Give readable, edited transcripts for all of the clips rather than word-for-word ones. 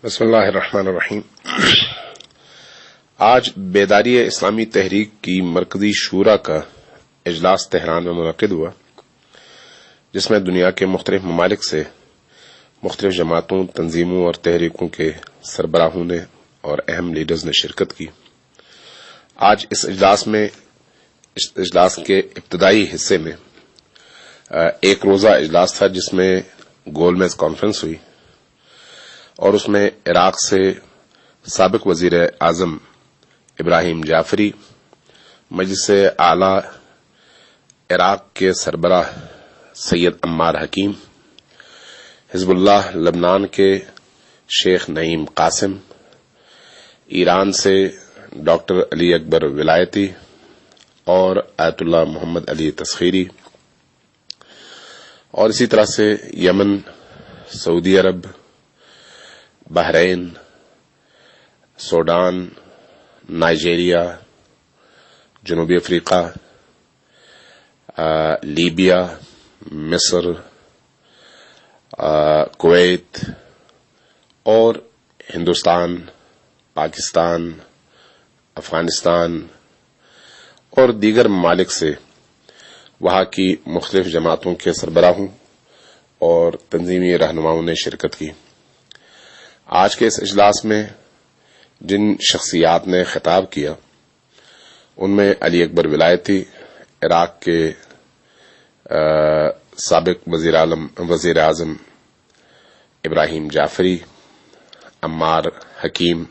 بسم اللہ الرحمن الرحیم۔ آج بیداری اسلامی تحریک کی مرکزی شورا کا اجلاس تہران میں منعقد ہوا، جس میں دنیا کے مختلف ممالک سے مختلف جماعتوں، تنظیموں اور تحریکوں کے سربراہوں نے اور اہم لیڈرز نے شرکت کی۔ آج اس اجلاس کے ابتدائی حصے میں ایک روزہ اجلاس تھا، جس میں گول میز کانفرنس ہوئی اور اس میں عراق سے سابق وزیر اعظم ابراہیم جعفری، مجلس اعلی عراق کے سربراہ سید عمار حکیم، حزب اللہ لبنان کے شیخ نعیم قاسم، ایران سے ڈاکٹر علی اکبر ولایتی اور آیت اللہ محمد علی تسخیری، اور اسی طرح سے یمن، سعودی عرب، بحرین، سوڈان، نائجیریا، جنوبی افریقہ، لیبیا، مصر، کویت اور ہندوستان، پاکستان، افغانستان اور دیگر ممالک سے وہاں کی مختلف جماعتوں کے سربراہوں اور تنظیمی رہنماؤں نے شرکت کی۔ آج کے اس اجلاس میں جن شخصیات نے خطاب کیا ان میں علی اکبر ولایتی، عراق کے سابق وزیر اعظم ابراہیم جعفری، عمار حکیم،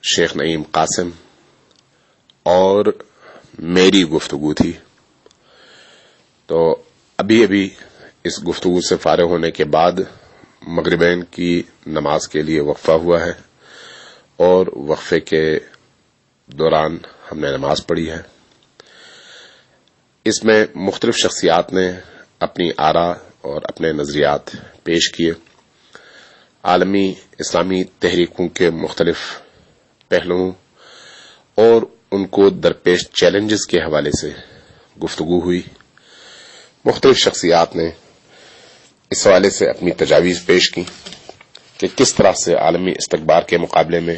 شیخ نعیم قاسم اور میری گفتگو تھی۔ تو ابھی اس گفتگو سے فارغ ہونے کے بعد مغربین کی نماز کے لیے وقفہ ہوا ہے اور وقفے کے دوران ہم نے نماز پڑھی ہے۔ اس میں مختلف شخصیات نے اپنی آراء اور اپنے نظریات پیش کیے، عالمی اسلامی تحریکوں کے مختلف پہلوؤں اور ان کو درپیش چیلنجز کے حوالے سے گفتگو ہوئی۔ مختلف شخصیات نے اس حوالے سے اپنی تجاویز پیش کی کہ کس طرح سے عالمی استکبار کے مقابلے میں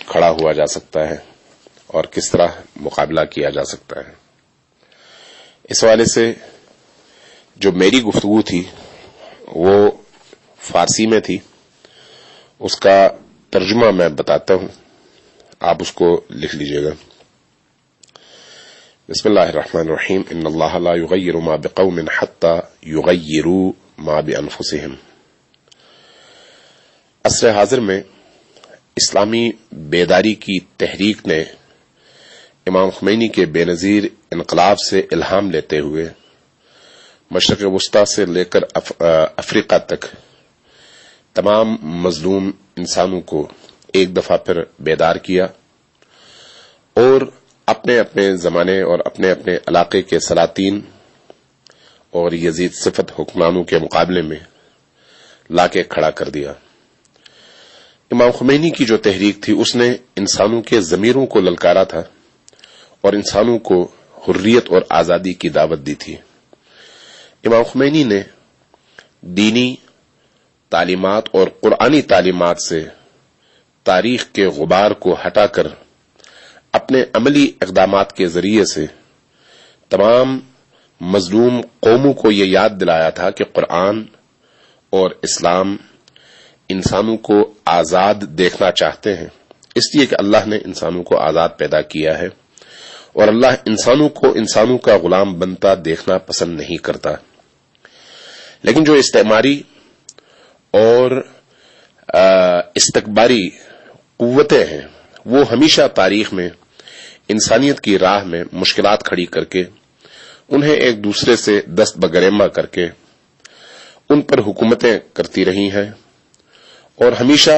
کھڑا ہوا جا سکتا ہے اور کس طرح مقابلہ کیا جا سکتا ہے۔ اس حوالے سے جو میری گفتگو تھی وہ فارسی میں تھی، اس کا ترجمہ میں بتاتا ہوں، آپ اس کو لکھ لیجئے گا۔ بسم اللہ الرحمن الرحیم۔ ان اللہ لا یغیر ما بقوم حتی یغیروا ما بانفسہم۔ عصر حاضر میں اسلامی بیداری کی تحریک نے امام خمینی کے بے نظیر انقلاب سے الہام لیتے ہوئے مشرق وسطی سے لے کر افریقہ تک تمام مظلوم انسانوں کو ایک دفعہ پھر بیدار کیا اور اپنے اپنے زمانے اور اپنے اپنے علاقے کے سلاطین اور یزید صفت حکمرانوں کے مقابلے میں لا کے کھڑا کر دیا۔ امام خمینی کی جو تحریک تھی اس نے انسانوں کے ضمیروں کو للکارا تھا اور انسانوں کو حریت اور آزادی کی دعوت دی تھی۔ امام خمینی نے دینی تعلیمات اور قرآنی تعلیمات سے تاریخ کے غبار کو ہٹا کر اپنے عملی اقدامات کے ذریعے سے تمام مظلوم قوموں کو یہ یاد دلایا تھا کہ قرآن اور اسلام انسانوں کو آزاد دیکھنا چاہتے ہیں، اس لیے کہ اللہ نے انسانوں کو آزاد پیدا کیا ہے اور اللہ انسانوں کو انسانوں کا غلام بنتا دیکھنا پسند نہیں کرتا۔ لیکن جو استعماری اور استکباری قوتیں ہیں وہ ہمیشہ تاریخ میں انسانیت کی راہ میں مشکلات کھڑی کر کے انہیں ایک دوسرے سے دست بگریمہ کر کے ان پر حکومتیں کرتی رہی ہیں اور ہمیشہ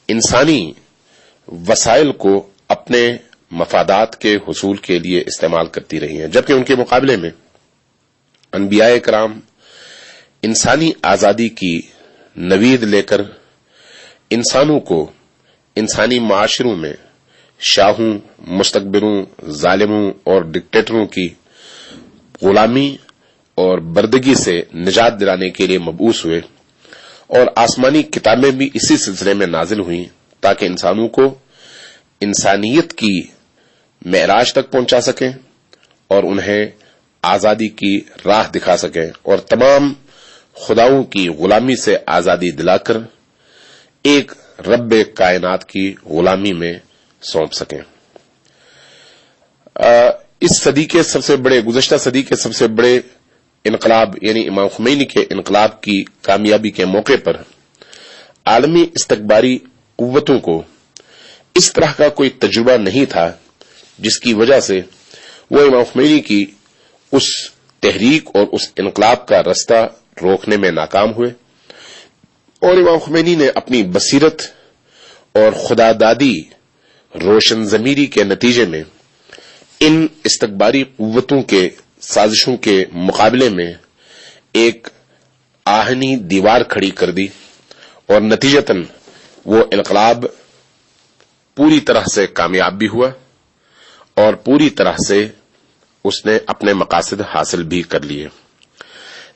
انسانی وسائل کو اپنے مفادات کے حصول کے لیے استعمال کرتی رہی ہیں، جبکہ ان کے مقابلے میں انبیاء کرام انسانی آزادی کی نوید لے کر انسانوں کو انسانی معاشروں میں شاہوں، مستکبروں، ظالموں اور ڈکٹیٹروں کی غلامی اور بردگی سے نجات دلانے کے لیے مبعوث ہوئے اور آسمانی کتابیں بھی اسی سلسلے میں نازل ہوئیں تاکہ انسانوں کو انسانیت کی معراج تک پہنچا سکیں اور انہیں آزادی کی راہ دکھا سکیں اور تمام خداؤں کی غلامی سے آزادی دلا کر ایک رب کائنات کی غلامی میں سونپ سکیں۔ اس صدی کے سب سے بڑے گزشتہ صدی کے سب سے بڑے انقلاب یعنی امام خمینی کے انقلاب کی کامیابی کے موقع پر عالمی استکباری قوتوں کو اس طرح کا کوئی تجربہ نہیں تھا جس کی وجہ سے وہ امام خمینی کی اس تحریک اور اس انقلاب کا رستہ روکنے میں ناکام ہوئے، اور امام خمینی نے اپنی بصیرت اور خدا دادی روشن ضمیری کے نتیجے میں ان استکباری قوتوں کے سازشوں کے مقابلے میں ایک آہنی دیوار کھڑی کر دی، اور نتیجتاً وہ انقلاب پوری طرح سے کامیاب بھی ہوا اور پوری طرح سے اس نے اپنے مقاصد حاصل بھی کر لیے۔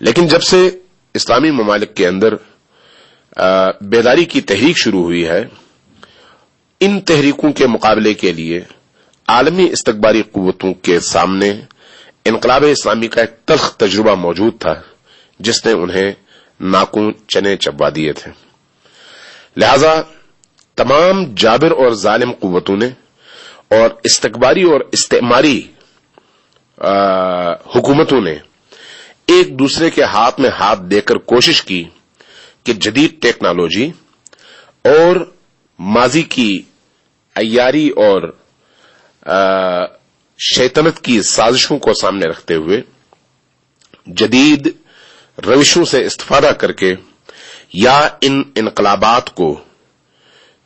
لیکن جب سے اسلامی ممالک کے اندر بیداری کی تحریک شروع ہوئی ہے، ان تحریکوں کے مقابلے کے لیے عالمی استکباری قوتوں کے سامنے انقلاب اسلامی کا ایک تلخ تجربہ موجود تھا جس نے انہیں ناکوں چنے چبوا دیے تھے۔ لہذا تمام جابر اور ظالم قوتوں نے اور استکباری اور استعماری حکومتوں نے ایک دوسرے کے ہاتھ میں ہاتھ دے کر کوشش کی کہ جدید ٹیکنالوجی اور ماضی کی عیاری اور شیطنت کی سازشوں کو سامنے رکھتے ہوئے جدید روشوں سے استفادہ کر کے یا ان انقلابات کو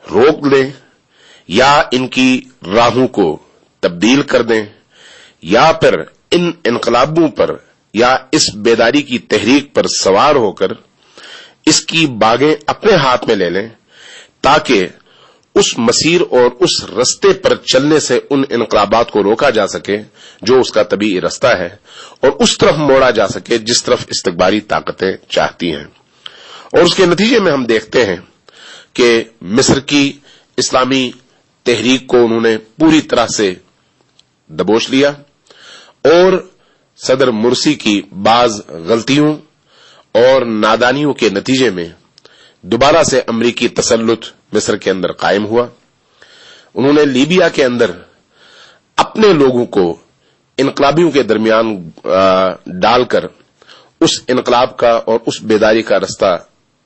روک لیں یا ان کی راہوں کو تبدیل کر دیں یا پھر ان انقلابوں پر یا اس بیداری کی تحریک پر سوار ہو کر اس کی باغیں اپنے ہاتھ میں لے لیں تاکہ اس مسیر اور اس رستے پر چلنے سے ان انقلابات کو روکا جا سکے جو اس کا طبیعی رستہ ہے، اور اس طرف موڑا جا سکے جس طرف استکباری طاقتیں چاہتی ہیں۔ اور اس کے نتیجے میں ہم دیکھتے ہیں کہ مصر کی اسلامی تحریک کو انہوں نے پوری طرح سے دبوچ لیا، اور صدر مرسی کی بعض غلطیوں اور نادانیوں کے نتیجے میں دوبارہ سے امریکی تسلط مصر کے اندر قائم ہوا۔ انہوں نے لیبیا کے اندر اپنے لوگوں کو انقلابیوں کے درمیان ڈال کر اس انقلاب کا اور اس بیداری کا رستہ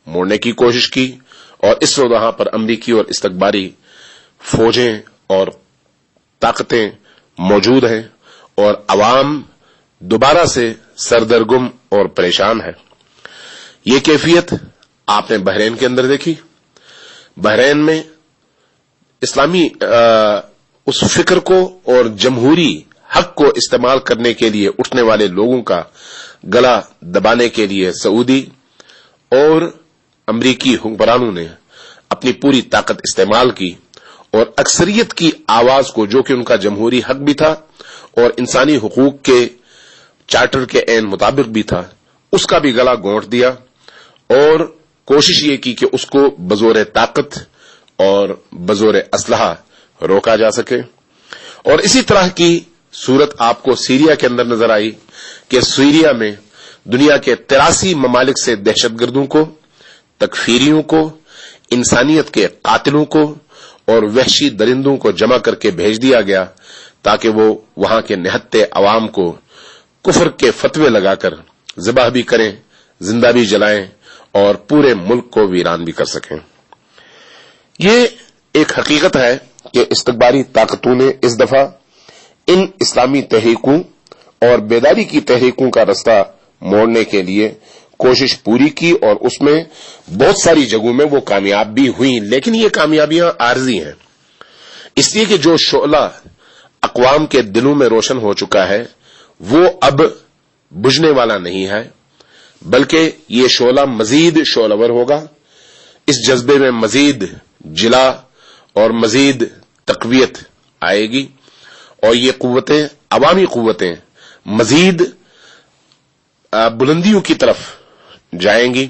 موڑنے کی کوشش کی، اور اس وقت وہاں پر امریکی اور استکباری فوجیں اور طاقتیں موجود ہیں، اور عوام دوبارہ سے سردرگم اور پریشان ہے۔ یہ کیفیت آپ نے بحرین کے اندر دیکھی۔ بحرین میں اسلامی اس فکر کو اور جمہوری حق کو استعمال کرنے کے لیے اٹھنے والے لوگوں کا گلا دبانے کے لیے سعودی اور امریکی حکمرانوں نے اپنی پوری طاقت استعمال کی، اور اکثریت کی آواز کو، جو کہ ان کا جمہوری حق بھی تھا اور انسانی حقوق کے چارٹر کے عین مطابق بھی تھا، اس کا بھی گلا گھونٹ دیا، اور کوشش یہ کی کہ اس کو بزور طاقت اور بزور اسلحہ روکا جا سکے۔ اور اسی طرح کی صورت آپ کو سیریا کے اندر نظر آئی کہ سیریا میں دنیا کے 83 ممالک سے دہشت گردوں کو، تکفیریوں کو، انسانیت کے قاتلوں کو اور وحشی درندوں کو جمع کر کے بھیج دیا گیا تاکہ وہ وہاں کے نہتے عوام کو کفر کے فتوے لگا کر ذبح بھی کریں، زندہ بھی جلائیں اور پورے ملک کو ویران بھی کر سکیں۔ یہ ایک حقیقت ہے کہ استکباری طاقتوں نے اس دفعہ ان اسلامی تحریکوں اور بیداری کی تحریکوں کا رستہ موڑنے کے لیے کوشش پوری کی، اور اس میں بہت ساری جگہوں میں وہ کامیاب بھی ہوئی، لیکن یہ کامیابیاں عارضی ہیں، اس لیے کہ جو شعلہ اقوام کے دلوں میں روشن ہو چکا ہے وہ اب بجھنے والا نہیں ہے، بلکہ یہ شعلہ مزید شعلہور ہوگا، اس جذبے میں مزید جلا اور مزید تقویت آئے گی، اور یہ قوتیں، عوامی قوتیں مزید بلندیوں کی طرف جائیں گی۔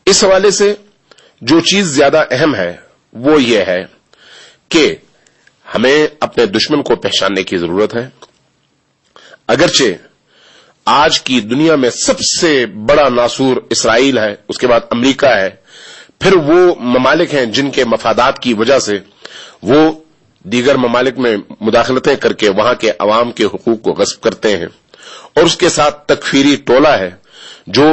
اس حوالے سے جو چیز زیادہ اہم ہے وہ یہ ہے کہ ہمیں اپنے دشمن کو پہچاننے کی ضرورت ہے. اگرچہ آج کی دنیا میں سب سے بڑا ناسور اسرائیل ہے، اس کے بعد امریکہ ہے، پھر وہ ممالک ہیں جن کے مفادات کی وجہ سے وہ دیگر ممالک میں مداخلتیں کر کے وہاں کے عوام کے حقوق کو غصب کرتے ہیں، اور اس کے ساتھ تکفیری ٹولہ ہے جو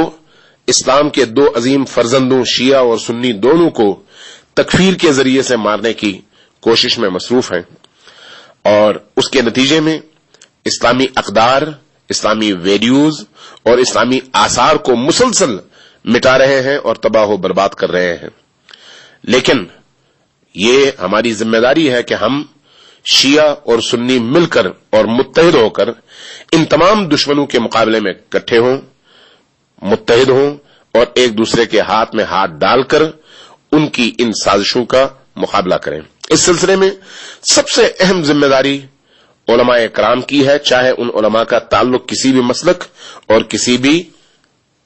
اسلام کے دو عظیم فرزندوں شیعہ اور سنی دونوں کو تکفیر کے ذریعے سے مارنے کی کوشش میں مصروف ہیں، اور اس کے نتیجے میں اسلامی اقدار، اسلامی ویلیوز اور اسلامی آثار کو مسلسل مٹا رہے ہیں اور تباہ و برباد کر رہے ہیں. لیکن یہ ہماری ذمہ داری ہے کہ ہم شیعہ اور سنی مل کر اور متحد ہو کر ان تمام دشمنوں کے مقابلے میں اکٹھے ہوں، متحد ہوں اور ایک دوسرے کے ہاتھ میں ہاتھ ڈال کر ان کی ان سازشوں کا مقابلہ کریں. اس سلسلے میں سب سے اہم ذمہ داری علماء کرام کی ہے، چاہے ان علماء کا تعلق کسی بھی مسلک اور کسی بھی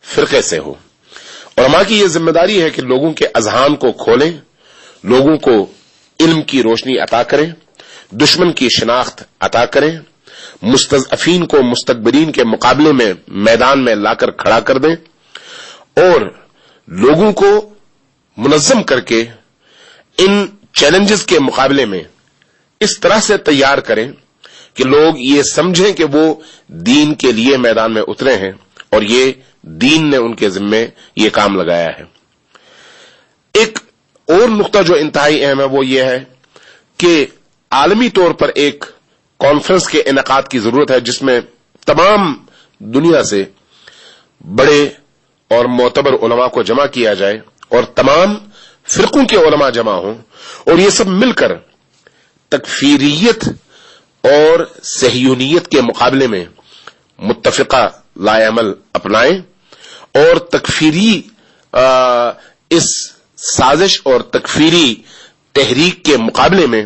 فرقے سے ہو. علماء کی یہ ذمہ داری ہے کہ لوگوں کے اذہان کو کھولیں، لوگوں کو علم کی روشنی عطا کریں، دشمن کی شناخت عطا کریں، مستضعفین کو مستکبرین کے مقابلے میں میدان میں لا کر کھڑا کر دیں، اور لوگوں کو منظم کر کے ان چیلنجز کے مقابلے میں اس طرح سے تیار کریں کہ لوگ یہ سمجھیں کہ وہ دین کے لیے میدان میں اترے ہیں اور یہ دین نے ان کے ذمے یہ کام لگایا ہے. ایک اور نقطہ جو انتہائی اہم ہے وہ یہ ہے کہ عالمی طور پر ایک کانفرنس کے انعقاد کی ضرورت ہے جس میں تمام دنیا سے بڑے اور معتبر علماء کو جمع کیا جائے اور تمام فرقوں کے علماء جمع ہوں اور یہ سب مل کر تکفیریت اور صہیونیت کے مقابلے میں متفقہ لائے عمل اپنائیں اور تکفیری اس سازش اور تکفیری تحریک کے مقابلے میں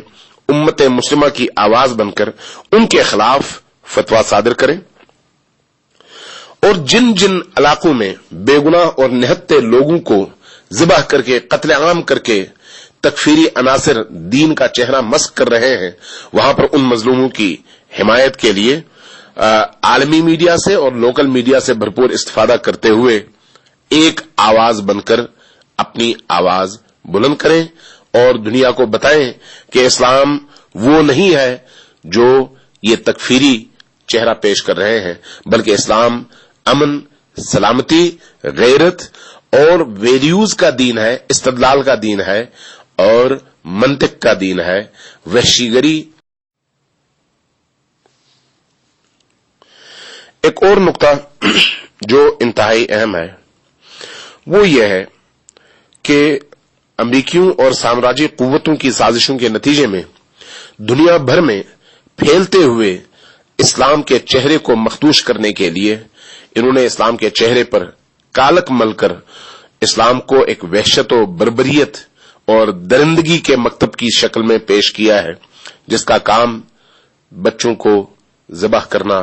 امت مسلمہ کی آواز بن کر ان کے خلاف فتویٰ صادر کریں، اور جن جن علاقوں میں بے گناہ اور نہتے لوگوں کو ذبح کر کے قتل عام کر کے تکفیری عناصر دین کا چہرہ مسخ کر رہے ہیں وہاں پر ان مظلوموں کی حمایت کے لیے عالمی میڈیا سے اور لوکل میڈیا سے بھرپور استفادہ کرتے ہوئے ایک آواز بن کر اپنی آواز بلند کریں اور دنیا کو بتائیں کہ اسلام وہ نہیں ہے جو یہ تکفیری چہرہ پیش کر رہے ہیں، بلکہ اسلام امن، سلامتی، غیرت اور ویلیوز کا دین ہے، استدلال کا دین ہے اور منطق کا دین ہے. وحشی گری. ایک اور نقطہ جو انتہائی اہم ہے وہ یہ ہے کہ امریکیوں اور سامراجی قوتوں کی سازشوں کے نتیجے میں دنیا بھر میں پھیلتے ہوئے اسلام کے چہرے کو مخدوش کرنے کے لیے انہوں نے اسلام کے چہرے پر کالک مل کر اسلام کو ایک وحشت و بربریت اور درندگی کے مکتب کی شکل میں پیش کیا ہے، جس کا کام بچوں کو ذبح کرنا،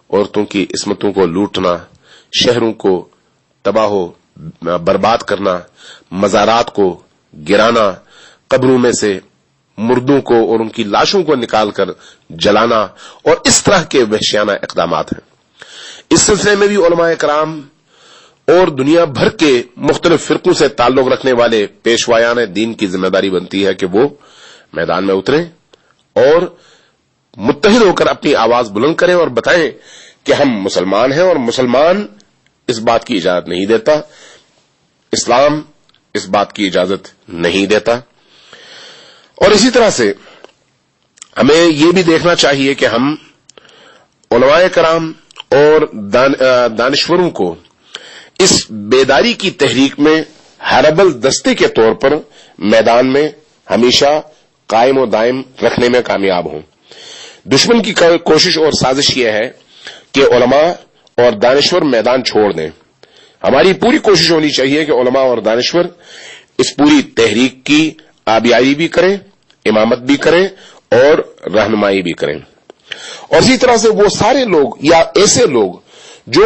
عورتوں کی عصمتوں کو لوٹنا، شہروں کو تباہ و برباد کرنا، مزارات کو گرانا، قبروں میں سے مردوں کو اور ان کی لاشوں کو نکال کر جلانا اور اس طرح کے وحشیانہ اقدامات ہیں. اس سلسلے میں بھی علماء کرام اور دنیا بھر کے مختلف فرقوں سے تعلق رکھنے والے پیشوایان دین کی ذمہ داری بنتی ہے کہ وہ میدان میں اتریں اور متحد ہو کر اپنی آواز بلند کریں اور بتائیں کہ ہم مسلمان ہیں اور مسلمان اس بات کی اجازت نہیں دیتا، اسلام اس بات کی اجازت نہیں دیتا. اور اسی طرح سے ہمیں یہ بھی دیکھنا چاہیے کہ ہم علماء کرام اور دانشوروں کو اس بیداری کی تحریک میں حربل دستے کے طور پر میدان میں ہمیشہ قائم و دائم رکھنے میں کامیاب ہوں. دشمن کی کوشش اور سازش یہ ہے کہ علماء اور دانشور میدان چھوڑ دیں. ہماری پوری کوشش ہونی چاہیے کہ علماء اور دانشور اس پوری تحریک کی آبیاری بھی کریں، امامت بھی کریں اور رہنمائی بھی کریں. اور اسی طرح سے وہ سارے لوگ یا ایسے لوگ جو